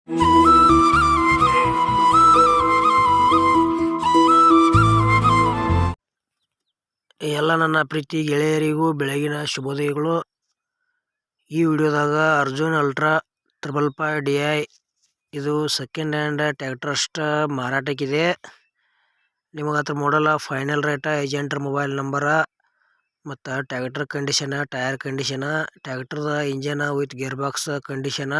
ಎಲ್ಲ ನನ್ನ ಪ್ರೀತಿ ಗೆಳೆಯರಿಗೂ ಬೆಳಗಿನ ಶುಭೋದಯಗಳು. ಈ ವಿಡಿಯೋದಾಗ ಅರ್ಜುನ್ ಅಲ್ಟ್ರಾ 555 DI ಇದು ಸೆಕೆಂಡ್ ಹ್ಯಾಂಡ್ ಟ್ರ್ಯಾಕ್ಟರ್ ಅಷ್ಟ ಮಾರಾಟಕ್ಕಿದೆ. ನಿಮಗೆ ಅದ್ರ ಮಾಡಲ್, ಫೈನಲ್ ರೇಟ, ಏಜೆಂಟ್ರ ಮೊಬೈಲ್ ನಂಬರ ಮತ್ತು ಟ್ರ್ಯಾಕ್ಟರ್ ಕಂಡೀಷನ್, ಟೈರ್ ಕಂಡೀಷನ್, ಟ್ರ್ಯಾಕ್ಟರ್ದ engine with gear box condition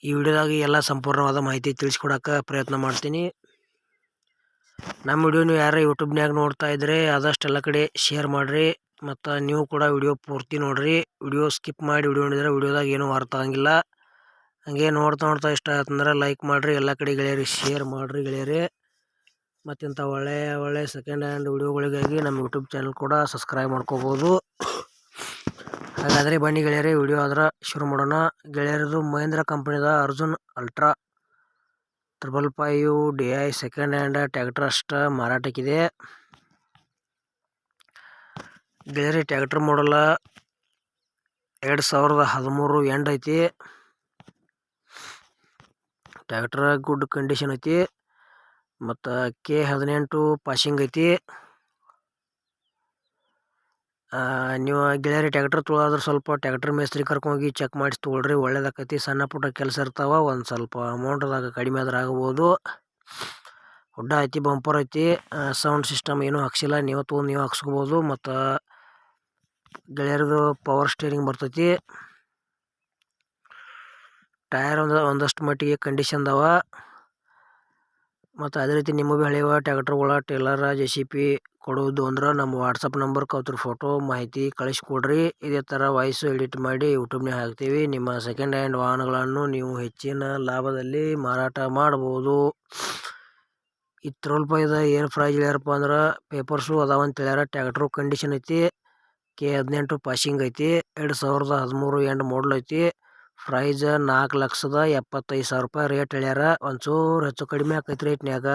ಈ ವಿಡಿಯೋದಾಗ ಎಲ್ಲ ಸಂಪೂರ್ಣವಾದ ಮಾಹಿತಿ ತಿಳಿಸ್ಕೊಡೋಕೆ ಪ್ರಯತ್ನ ಮಾಡ್ತೀನಿ. ನಮ್ಮ ವಿಡಿಯೋ ನೀವು ಯಾರು ಯೂಟ್ಯೂಬ್ನಾಗ ನೋಡ್ತಾ ಇದ್ರೆ ಆದಷ್ಟು ಎಲ್ಲ ಕಡೆ ಶೇರ್ ಮಾಡಿರಿ. ಮತ್ತು ನೀವು ಕೂಡ ವಿಡಿಯೋ ಪೂರ್ತಿ ನೋಡಿರಿ. ವಿಡಿಯೋ ಸ್ಕಿಪ್ ಮಾಡಿ ವಿಡಿಯೋ ನೋಡಿದ್ರೆ ವಿಡಿಯೋದಾಗ ಏನೂ ಅರ್ಥ ಆಗಂಗಿಲ್ಲ. ಹಂಗೆ ನೋಡ್ತಾ ಇಷ್ಟ ಆಯ್ತಂದ್ರೆ ಲೈಕ್ ಮಾಡಿರಿ, ಎಲ್ಲ ಕಡೆ ಗೆಳೆಯರಿ ಶೇರ್ ಮಾಡಿರಿ ಗೆಳೆಯರಿ. ಮತ್ತು ಇಂಥ ಒಳ್ಳೆ ಸೆಕೆಂಡ್ ಹ್ಯಾಂಡ್ ವಿಡಿಯೋಗಳಿಗಾಗಿ ನಮ್ಮ ಯೂಟ್ಯೂಬ್ ಚಾನಲ್ ಕೂಡ ಸಬ್ಸ್ಕ್ರೈಬ್ ಮಾಡ್ಕೋಬೋದು. ಹಾಗಾದರೆ ಬನ್ನಿ ಗೆಳೆಯರಿ, ವಿಡಿಯೋ ಆದ್ರೆ ಶುರು ಮಾಡೋಣ. ಗೆಳೆಯರದು ಮಹೇಂದ್ರ ಕಂಪನಿದ Arjun ultra 555 DI second hand tractor ಅಷ್ಟ ಮಾರಾಟಕ್ಕಿದೆ. ಗೆಳೆಯರಿ ಟ್ರ್ಯಾಕ್ಟರ್ ಮಾಡಲ್ಲ 2013 ಎಂಡ್ ಐತಿ. ಟ್ರ್ಯಾಕ್ಟರ್ ಗುಡ್ ಕಂಡೀಷನ್ ಐತಿ ಮತ್ತು K18 ಪಾಸಿಂಗ್ ಐತಿ. ನೀವು ಗೆಳೆಯರಿ ಟ್ರ್ಯಾಕ್ಟರ್ ತೊಗೊಳೋದ್ರೆ ಸ್ವಲ್ಪ ಟ್ರ್ಯಾಕ್ಟರ್ ಮೇಸ್ತ್ರಿ ಕರ್ಕೊಂಡೋಗಿ ಚೆಕ್ ಮಾಡಿಸಿ ತೊಗೊಳ್ರಿ, ಒಳ್ಳೇದಾಕೈತಿ. ಸಣ್ಣ ಪುಟ್ಟ ಕೆಲಸ ಇರ್ತಾವ, ಒಂದು ಸ್ವಲ್ಪ ಅಮೌಂಟ್ದಾಗ ಕಡಿಮೆ ಆದ್ರೆ ಆಗ್ಬೋದು. ಹುಡ್ಡ ಐತಿ, ಬಂಪರ್ ಐತಿ, ಸೌಂಡ್ ಸಿಸ್ಟಮ್ ಏನೂ ಹಾಕ್ಸಿಲ್ಲ, ನೀವು ತೊಗೊಂಡು ನೀವು ಹಾಕ್ಸ್ಕೋಬೋದು. ಮತ್ತು ಗೆಳೆಯರದು ಪವರ್ ಸ್ಟೇರಿಂಗ್ ಬರ್ತೈತಿ. ಟೈರ್ ಒಂದಷ್ಟು ಮಟ್ಟಿಗೆ ಕಂಡೀಷನ್ದವ. ಮತ್ತು ಅದೇ ರೀತಿ ನಿಮ್ಮ ಭೀ ಹಳೆಯವ ಟ್ರ್ಯಾಕ್ಟರ್ಗಳ ಟೇಲರ್ JCB ಕೊಡೋದು ಅಂದ್ರೆ ನಮ್ಮ ವಾಟ್ಸಪ್ ನಂಬರ್ಗೆ ಅವ್ರ ಫೋಟೋ ಮಾಹಿತಿ ಕಳಿಸ್ಕೊಡ್ರಿ. ಇದೇ ಥರ ವಾಯ್ಸು ಎಡಿಟ್ ಮಾಡಿ ಯೂಟ್ಯೂಬ್ನಾಗ ಹಾಕ್ತೀವಿ. ನಿಮ್ಮ ಸೆಕೆಂಡ್ ಹ್ಯಾಂಡ್ ವಾಹನಗಳನ್ನು ನೀವು ಹೆಚ್ಚಿನ ಲಾಭದಲ್ಲಿ ಮಾರಾಟ ಮಾಡ್ಬೋದು. ಈ 555 ಏನು ಪ್ರೈಸ್ ಹೇಳ್ಯಾರಪ್ಪ ಅಂದ್ರೆ ಪೇಪರ್ಸು ಅದಾವಂತ ಹೇಳ್ಯಾರ. ಟ್ರ್ಯಾಕ್ಟ್ರು ಕಂಡೀಷನ್ ಐತಿ, K18 ಪಾಸಿಂಗ್ ಐತಿ, 2013 ಎಂಡ್ ಮಾಡಲ್ ಐತಿ. ಪ್ರೈಸ್ 4,75,000 ರೂಪಾಯಿ ರೇಟ್ ಹೇಳ್ಯಾರ. ಒಂಚೂರು ಹೆಚ್ಚು ಕಡಿಮೆ ಆಕೈತಿ ರೇಟ್ನ್ಯಾಗ.